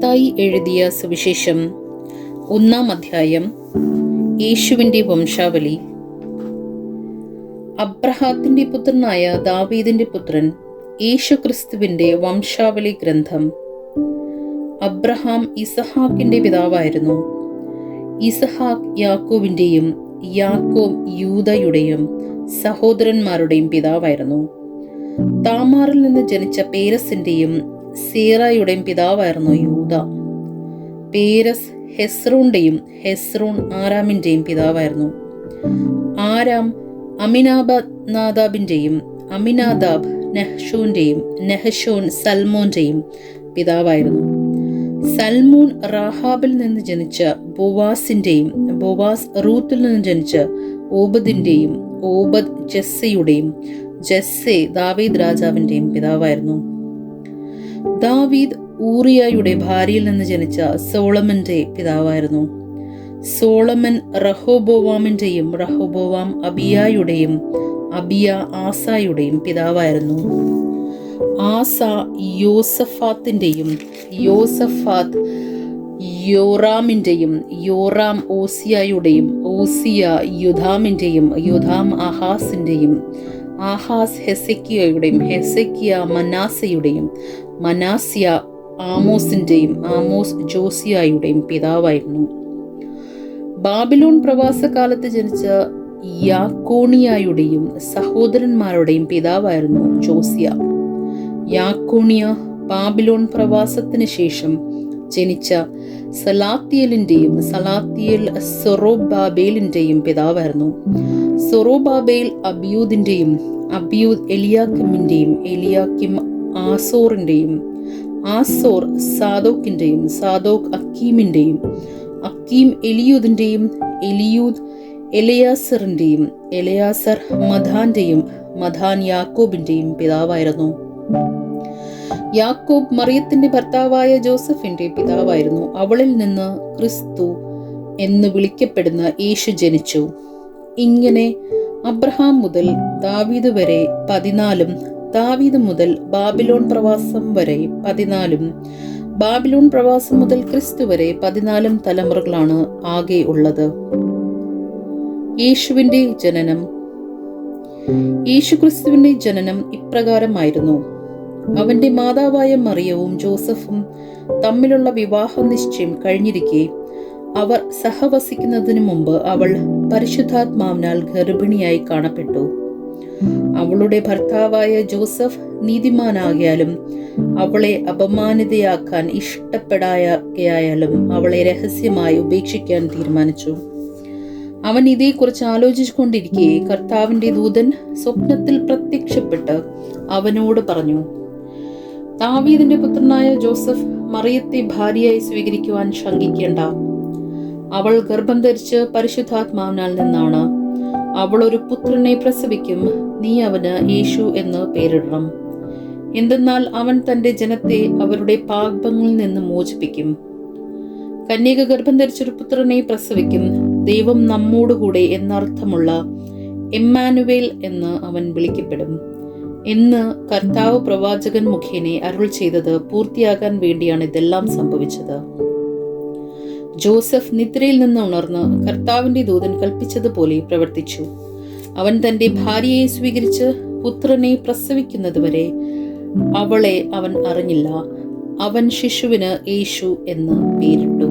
മത്തായി എഴുതിയ സുവിശേഷം 1-ാം അധ്യായം. യേശുവിൻ്റെ വംശാവലി. അബ്രഹാത്തിന്റെ പുത്രനായ ദാവീദിന്റെ പുത്രൻ യേശുക്രിസ്തുവിന്റെ വംശാവലി ഗ്രന്ഥം. അബ്രഹാം ഇസഹാക്കിന്റെ പിതാവായിരുന്നു. ഇസഹാക്ക് യാക്കോബിന്റെയും യാക്കോബ് യൂദയുടെയും സഹോദരന്മാരുടെയും പിതാവായിരുന്നു. താമാറിൽ നിന്ന് ജനിച്ച പേരസിന്റെയും സേറായുടെയും പിതാവായിരുന്നു യൂദ. പേരസ് ഹെസ്രോന്റെയും ഹെസ്രോൻ ആരാമിന്റെയും പിതാവായിരുന്നു. ആരാം അമിനാദാബിന്റെയും അമിനാദാബ് നഹ്ശോന്റെയും നഹ്ശോൻ സൽമോന്റെയും പിതാവായിരുന്നു. സൽമോൻ റാഹാബിൽ നിന്ന് ജനിച്ച ബോവാസിന്റെയും ബോവാസ് റൂത്തിൽ നിന്ന് ജനിച്ച ഓബദിന്റെയും ഓബദ് ജസ്സയുടെയും ജസ്സെ ദാവീദ് രാജാവിന്റെയും പിതാവായിരുന്നു. ദാവീദ് ഊറിയയുടെ ഭാര്യയിൽ നിന്ന് ജനിച്ച സോളമന്റെ പിതാവായിരുന്നു. സോളമൻ റഹോബോവാമിന്റെയും റഹോബോവാം അബിയായുടെയും അബിയ ആസായുടെയും പിതാവായിരുന്നു. ആസ യോസഫാത്തിന്റെയും യോസഫാത്ത് യോറാമിന്റെയും യോറാം ഓസിയായുടെയും ഓസിയ യുധാമിന്റെയും യുധാം ആഹാസിന്റെയും ആഹാസ് ഹെസെക്കിയയുടെയും ഹെസെക്കിയ മനാസയുടെയും മനാസ്യ ആമോസിന്റെയും ആമോസ് ജോസിയായുടെയും പിതാവായിരുന്നു. ബാബിലോൺ പ്രവാസകാലത്ത് ജനിച്ച യാക്കോണിയായുടെയും സഹോദരന്മാരുടെയും പിതാവായിരുന്നു ജോസിയ. യാക്കോണിയ ബാബിലോൺ പ്രവാസത്തിന് ശേഷം ജനിച്ച സലാത്തിയേലിന്റെയും സലാത്തിയേൽ സൊറോബാബേലിന്റെയും പിതാവായിരുന്നു. സൊറോബാബേൽ അബിയൂദിന്റെയും അബിയൂദ് എലിയാക്കിമിന്റെയും എലിയാക്കിം ആസോറിന്റെയും ആസോർ സാദോക്കിന്റെയും സാദോക്ക് അക്കീമിന്റെയും അക്കീം എലിയൂദിന്റെയും എലിയൂദ് എലയാസറിന്റെയും എലയാസർ മഥാന്റെയും മഥാൻ യാക്കോബിന്റെയും പിതാവായിരുന്നു. യാക്കോബ് മറിയത്തിന്റെ ഭർത്താവായ ജോസഫിന്റെ പിതാവായിരുന്നു. അവളിൽ നിന്ന് ക്രിസ്തു എന്ന് വിളിക്കപ്പെടുന്ന യേശു ജനിച്ചു. ഇങ്ങനെ അബ്രഹാം മുതൽ ദാവീദ് വരെ 14, ദാവീദ് മുതൽ ബാബിലോൺ പ്രവാസം വരെ 14, ബാബിലോൺ പ്രവാസം മുതൽ ക്രിസ്തു വരെ 14 തലമുറകളാണ് ആകെ ഉള്ളത്. യേശുവിന്റെ ജനനം. യേശുക്രിസ്തുവിന്റെ ജനനം ഇപ്രകാരമായിരുന്നു. അവന്റെ മാതാവായ മറിയവും ജോസഫും തമ്മിലുള്ള വിവാഹ നിശ്ചയം കഴിഞ്ഞിരിക്കെ അവർ സഹവസിക്കുന്നതിനു മുമ്പ് അവൾ പരിശുദ്ധാത്മാവിനാൽ ഗർഭിണിയായി കാണപ്പെട്ടു. അവളുടെ ഭർത്താവായ ജോസഫ് നീതിമാനാകിയാലും അവളെ അപമാനിതയാക്കാൻ ഇഷ്ടപ്പെടായാലും അവളെ രഹസ്യമായി ഉപേക്ഷിക്കാൻ തീരുമാനിച്ചു. അവൻ ഇതേക്കുറിച്ച് ആലോചിച്ചുകൊണ്ടിരിക്കെ കർത്താവിന്റെ ദൂതൻ സ്വപ്നത്തിൽ പ്രത്യക്ഷപ്പെട്ട് അവനോട് പറഞ്ഞു, ദാവീദിന്റെ പുത്രനായ ജോസഫ് മറിയത്തെ ഭാര്യയായി സ്വീകരിക്കുവാൻ ശങ്കിക്കേണ്ട. അവൾ ഗർഭം ധരിച്ച് പരിശുദ്ധാത്മാവിനാൽ നിന്നാണ്. അവൾ ഒരു പുത്രനെ പ്രസവിക്കും. നീ അവന് യേശു എന്ന് പേരിടണം. എന്തെന്നാൽ അവൻ തന്റെ ജനത്തെ അവരുടെ പാപങ്ങളിൽ നിന്ന് മോചിപ്പിക്കും. കന്യക ഗർഭം ധരിച്ചൊരു പുത്രനെ പ്രസവിക്കും. ദൈവം നമ്മോടുകൂടെ എന്നർത്ഥമുള്ള എമ്മാനുവേൽ എന്ന് അവൻ വിളിക്കപ്പെടും എന്ന് കർത്താവ് പ്രവാചകൻ മുഖേന അരുൾ ചെയ്തത് പൂർത്തിയാകാൻ വേണ്ടിയാണ് ഇതെല്ലാം സംഭവിച്ചത്. ജോസഫ് നിദ്രയിൽ നിന്ന് ഉണർന്ന് കർത്താവിന്റെ ദൂതൻ കൽപ്പിച്ചതുപോലെ പ്രവർത്തിച്ചു. അവൻ തന്റെ ഭാര്യയെ സ്വീകരിച്ച് പുത്രനെ പ്രസവിക്കുന്നതുവരെ അവളെ അവൻ അറിഞ്ഞില്ല. അവൻ ശിശുവിന് യേശു എന്ന് പേരിട്ടു.